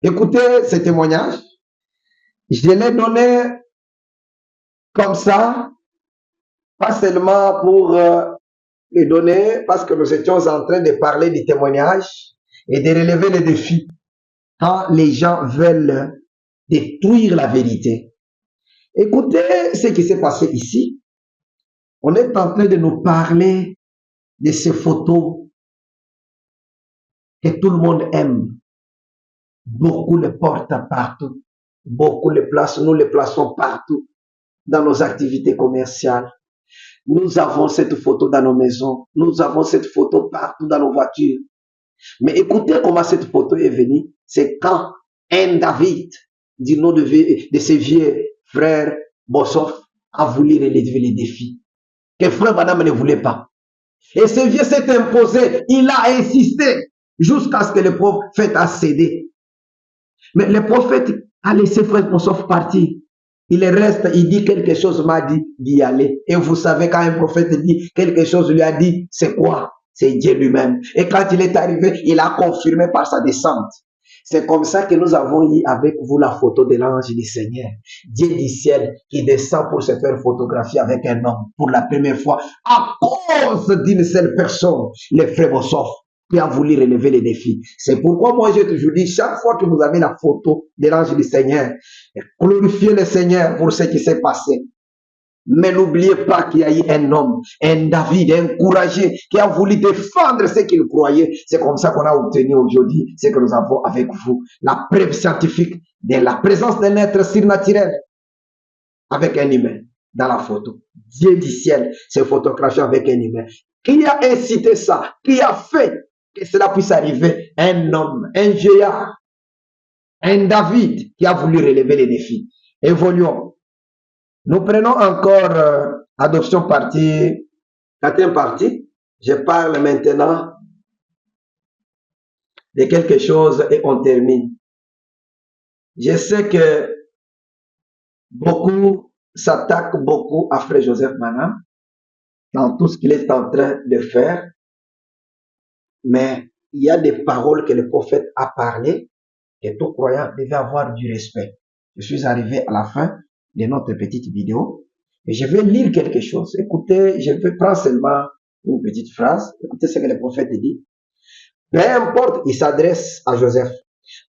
Écoutez ce témoignage. Je l'ai donné comme ça, pas seulement pour le donner, parce que nous étions en train de parler du témoignage et de relever les défis quand les gens veulent détruire la vérité. Écoutez ce qui s'est passé ici. On est en train de nous parler de ces photos que tout le monde aime. Beaucoup les portent partout. Beaucoup les placent, nous les plaçons partout dans nos activités commerciales. Nous avons cette photo dans nos maisons. Nous avons cette photo partout dans nos voitures. Mais écoutez comment cette photo est venue. C'est quand un David, du nom de ses vieux frères Bossoff, a voulu relever les défis que frère Madame ne voulait pas. Et ce vieux s'est imposé. Il a insisté jusqu'à ce que le prophète a cédé. Mais le prophète a laissé frère Bossoff partir. Il reste, il dit quelque chose, m'a dit d'y aller. Et vous savez, quand un prophète dit quelque chose, lui a dit, c'est quoi? C'est Dieu lui-même. Et quand il est arrivé, il a confirmé par sa descente. C'est comme ça que nous avons eu avec vous la photo de l'ange du Seigneur. Dieu du ciel qui descend pour se faire photographier avec un homme pour la première fois à cause d'une seule personne, le frère Bossoff, qui a voulu relever les défis. C'est pourquoi moi j'ai toujours dit, chaque fois que vous avez la photo de l'ange du Seigneur, glorifiez le Seigneur pour ce qui s'est passé. Mais n'oubliez pas qu'il y a eu un homme, un David, un courageux, qui a voulu défendre ce qu'il croyait. C'est comme ça qu'on a obtenu aujourd'hui ce que nous avons avec vous. La preuve scientifique de la présence d'un être surnaturel avec un humain dans la photo. Dieu du ciel s'est photographié avec un humain. Qui a incité ça? Qui a fait que cela puisse arriver? Un homme, un géant, un David qui a voulu relever les défis. Évoluons. Nous prenons encore adoption partie, 4e partie. Je parle maintenant de quelque chose et on termine. Je sais que beaucoup s'attaquent beaucoup à Frère Joseph Branham dans tout ce qu'il est en train de faire. Mais il y a des paroles que le prophète a parlé que tout croyant devait avoir du respect. Je suis arrivé à la fin de notre petite vidéo et je vais lire quelque chose. Écoutez, je vais prendre seulement une petite phrase. Écoutez ce que le prophète dit. Peu importe, il s'adresse à Joseph.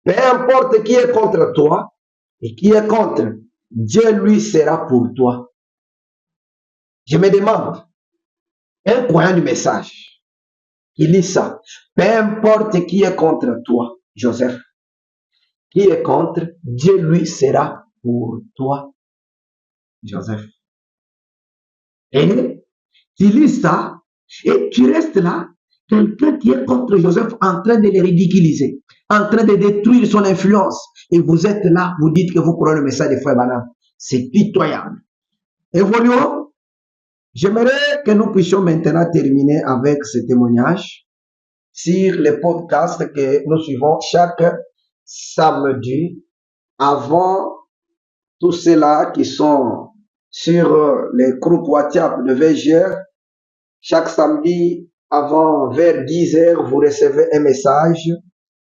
Peu importe qui est contre toi et qui est contre, Dieu lui sera pour toi. Je me demande, un croyant du message, qui lit ça, peu importe qui est contre toi, Joseph, qui est contre, Dieu lui sera pour toi, Joseph. Et tu lis ça, et tu restes là, quelqu'un qui est contre Joseph en train de le ridiculiser, en train de détruire son influence. Et vous êtes là, vous dites que vous prenez le message de Frère Branham. C'est pitoyable. Évoluons. J'aimerais que nous puissions maintenant terminer avec ce témoignage sur les podcasts que nous suivons chaque samedi avant tous ceux-là qui sont sur les groupes WhatsApp de VGR. Chaque samedi avant vers 10h, vous recevez un message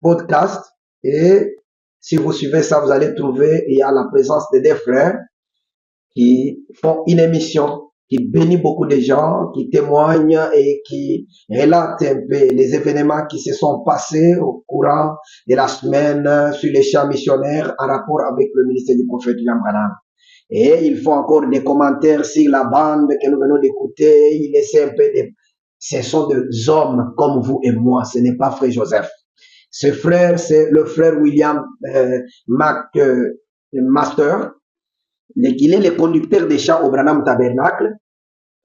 podcast et si vous suivez ça, vous allez trouver, il y a la présence de des frères qui font une émission qui bénit beaucoup de gens, qui témoignent et qui relatent un peu les événements qui se sont passés au courant de la semaine sur les champs missionnaires en rapport avec le ministère du prophète William Branham. Et ils font encore des commentaires sur la bande que nous venons d'écouter. Ils essaient un peu de... Ce sont des hommes comme vous et moi, ce n'est pas frère Joseph. Ce frère, c'est le frère William Master. Il est le conducteur des chants au Branham Tabernacle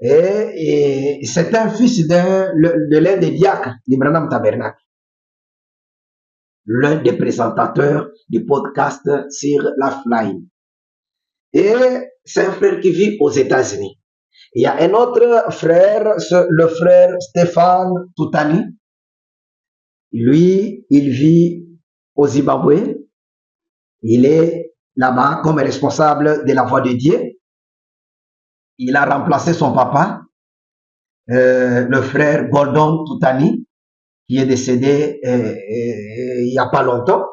et c'est un fils de l'un des diacres du Branham Tabernacle, l'un des présentateurs du podcast sur Lifeline. Et c'est un frère qui vit aux États-Unis. Il y a un autre frère, le frère Stéphane Toutani. Lui, il vit au Zimbabwe. Il est là-bas comme responsable de la Voix de Dieu. Il a remplacé son papa, le frère Gordon Toutani, qui est décédé il n'y a pas longtemps.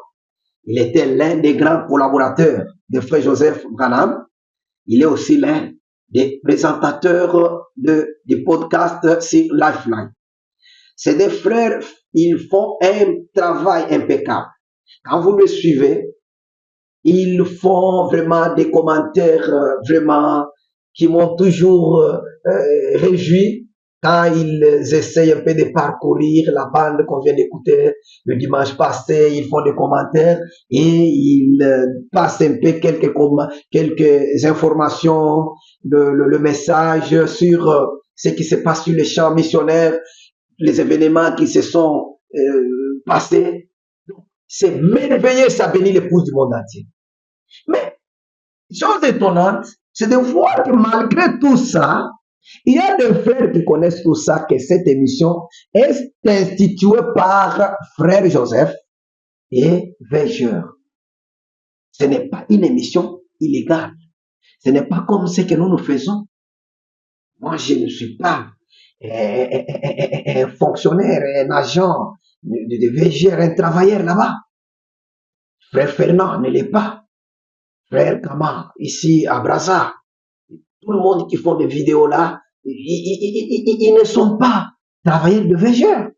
Il était l'un des grands collaborateurs de frère Joseph Branham. Il est aussi l'un des présentateurs du podcast sur Lifeline. Ces deux frères, ils font un travail impeccable. Quand vous le suivez, ils font vraiment des commentaires vraiment qui m'ont toujours réjoui quand ils essayent un peu de parcourir la bande qu'on vient d'écouter le dimanche passé. Ils font des commentaires et ils passent un peu quelques informations, le message sur ce qui se passe sur les champs missionnaires, les événements qui se sont passés. C'est merveilleux, ça bénit l'épouse du monde entier. Mais, chose étonnante, c'est de voir que malgré tout ça, il y a des frères qui connaissent tout ça, que cette émission est instituée par frère Joseph et Veilleur. Ce n'est pas une émission illégale. Ce n'est pas comme ce que nous faisons. Moi, je ne suis pas un fonctionnaire, un agent de VGR, un travailleur là-bas. Frère Fernand ne l'est pas. Frère Kama, ici à Brazza, tout le monde qui font des vidéos là, ils ne sont pas travailleurs de VGR.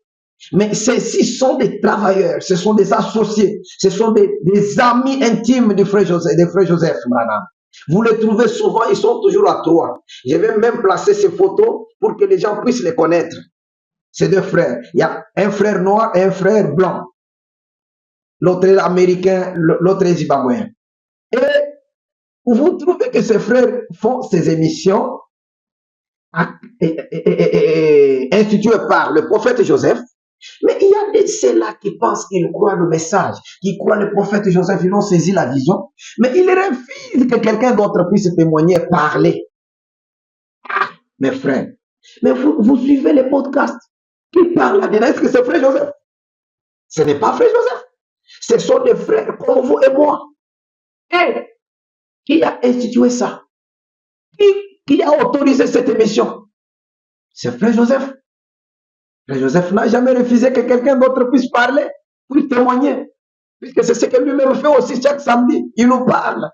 Mais ceux-ci sont des travailleurs, ce sont des associés, ce sont des amis intimes de frère Joseph Branham. Vous les trouvez souvent, ils sont toujours à trois. Je vais même placer ces photos pour que les gens puissent les connaître. Ces deux frères. Il y a un frère noir et un frère blanc. L'autre est américain, l'autre est zimbabwéen. Et vous trouvez que ces frères font ces émissions instituées par le prophète Joseph. Mais il y a des ceux-là qui pensent qu'ils croient le message, qui croient le prophète Joseph, ils ont saisi la vision, mais ils refusent que quelqu'un d'autre puisse témoigner, parler. Ah, mes frères, mais vous suivez les podcasts qui parlent là-dedans. Est-ce que c'est frère Joseph? Ce n'est pas frère Joseph. Ce sont des frères comme vous et moi. Et qui a institué ça? Qui a autorisé cette émission? C'est frère Joseph. Frère Joseph n'a jamais refusé que quelqu'un d'autre puisse parler, puisse témoigner. Puisque c'est ce que lui-même fait aussi chaque samedi. Il nous parle.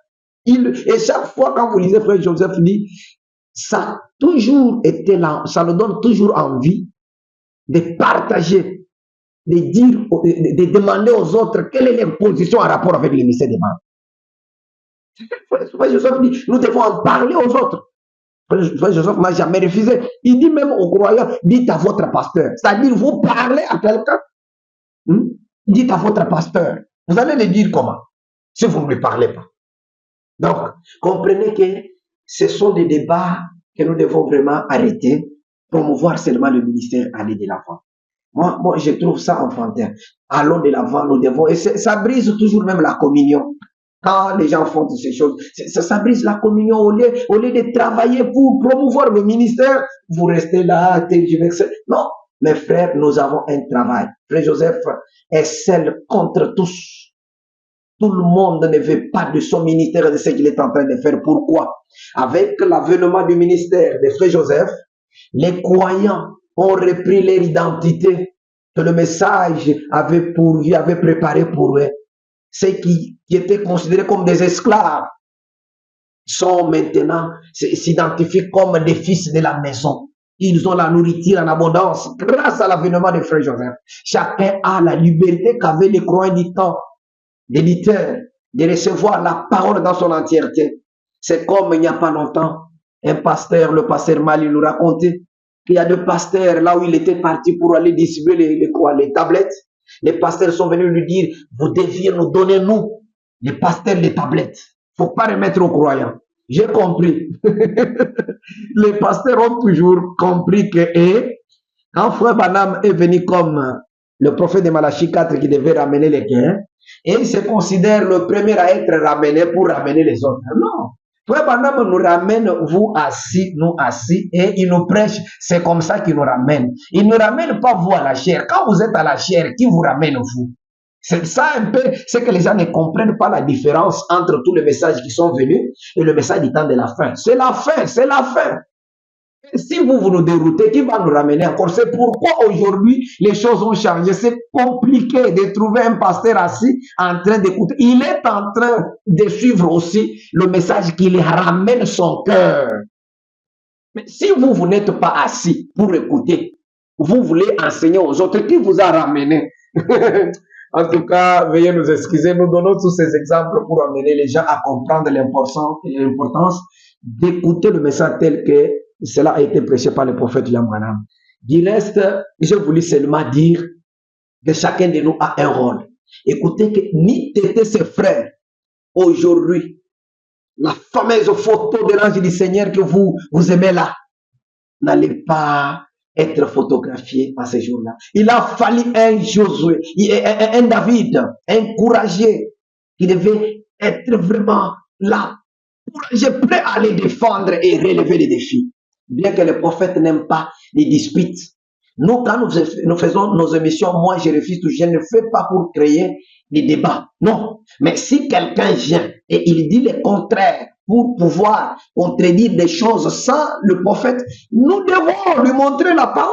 Et chaque fois quand vous lisez frère Joseph dit, ça a toujours été là, ça nous donne toujours envie de partager, de dire, de demander aux autres quelle est leur position en rapport avec le mystère des membres. Frère Joseph dit, nous devons en parler aux autres. Frère Joseph n'a jamais refusé. Il dit même aux croyants, dites à votre pasteur. C'est-à-dire, vous parlez à quelqu'un, dites à votre pasteur. Vous allez le dire comment? Si vous ne lui parlez pas. Donc, comprenez que ce sont des débats que nous devons vraiment arrêter, promouvoir seulement le ministère, aller de l'avant. Moi, je trouve ça enfantin. Allons de l'avant, nous devons, et ça brise toujours même la communion. Quand les gens font toutes ces choses, ça brise la communion. Au lieu de travailler pour promouvoir le ministère, vous restez là, tergiversé. Non, mes frères, nous avons un travail. Frère Joseph est seul contre tous. Tout le monde ne veut pas de son ministère et de ce qu'il est en train de faire. Pourquoi? Avec l'avènement du ministère de Frère Joseph, les croyants ont repris leur identité que le message avait préparé pour eux. Ceux qui étaient considérés comme des esclaves sont maintenant, s'identifient comme des fils de la maison. Ils ont la nourriture en abondance grâce à l'avènement de Frère Joseph. Chacun a la liberté qu'avaient les croyants du temps d'éditeur, de recevoir la parole dans son entièreté. C'est comme il n'y a pas longtemps, un pasteur, le pasteur Mali nous racontait qu'il y a deux pasteurs là où il était parti pour aller distribuer les tablettes. Les pasteurs sont venus lui dire, vous deviez nous donner, nous, les pasteurs, les tablettes. Faut pas remettre aux croyants. J'ai compris. Les pasteurs ont toujours compris que, quand Frère Branham est venu comme le prophète de Malachie 4 qui devait ramener les gains, et il se considère le premier à être ramené pour ramener les autres. Non. Frère Branham nous ramène, vous assis, nous assis, et il nous prêche, c'est comme ça qu'il nous ramène. Il ne ramène pas vous à la chair. Quand vous êtes à la chair, qui vous ramène vous? C'est ça un peu, c'est que les gens ne comprennent pas la différence entre tous les messages qui sont venus et le message du temps de la fin. C'est la fin, c'est la fin. Si vous nous déroutez, qui va nous ramener encore? C'est pourquoi aujourd'hui les choses ont changé. C'est compliqué de trouver un pasteur assis en train d'écouter. Il est en train de suivre aussi le message qui lui ramène son cœur. Mais si vous n'êtes pas assis pour écouter, vous voulez enseigner aux autres, qui vous a ramené? En tout cas, veuillez nous excuser. Nous donnons tous ces exemples pour amener les gens à comprendre l'importance d'écouter le message tel que cela a été prêché par le prophète William Branham. Du reste, je voulais seulement dire que chacun de nous a un rôle. Écoutez que ni t'étais ses frères, aujourd'hui, la fameuse photo de l'ange du Seigneur que vous aimez là, n'allez pas être photographié à ce jour-là. Il a fallu un Josué, un David, un courageux, qui devait être vraiment là, courageux, prêt à les défendre et relever les défis. Bien que les prophètes n'aiment pas les disputes. Nous, quand nous faisons nos émissions, moi, je refuse tout. Je ne fais pas pour créer des débats. Non. Mais si quelqu'un vient et il dit le contraire pour pouvoir contredire des choses sans le prophète, nous devons lui montrer la parole.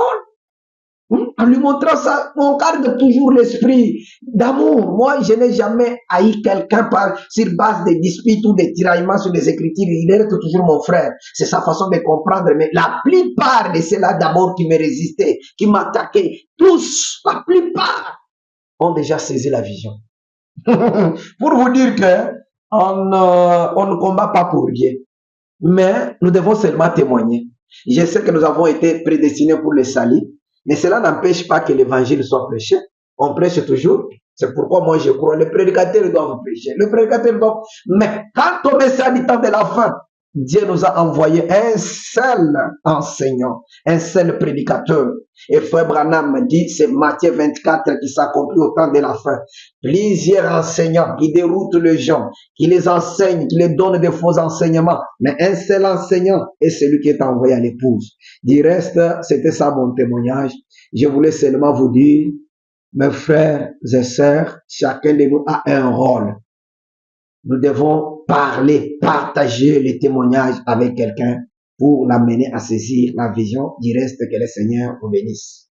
En lui montrant ça, on garde toujours l'esprit d'amour. Moi, je n'ai jamais haï quelqu'un sur base de disputes ou de tiraillements sur les écritures. Il est toujours mon frère. C'est sa façon de comprendre. Mais la plupart de ceux-là d'abord qui me résistaient, qui m'attaquaient, tous, la plupart, ont déjà saisi la vision. Pour vous dire que on ne combat pas pour rien. Mais nous devons seulement témoigner. Je sais que nous avons été prédestinés pour le salut. Mais cela n'empêche pas que l'évangile soit prêché. On prêche toujours. C'est pourquoi moi je crois. Les prédicateurs doivent prêcher. Le prédicateur doit. Mais quand on est ça du temps de la fin, Dieu nous a envoyé un seul enseignant, un seul prédicateur. Et Frère Branham dit, c'est Matthieu 24 qui s'accomplit au temps de la fin. Plusieurs enseignants qui déroutent les gens, qui les enseignent, qui les donnent des faux enseignements. Mais un seul enseignant est celui qui est envoyé à l'épouse. Du reste, c'était ça mon témoignage. Je voulais seulement vous dire, mes frères et sœurs, chacun de nous a un rôle. Nous devons parler, partager les témoignages avec quelqu'un pour l'amener à saisir la vision. Du reste, que le Seigneur vous bénisse.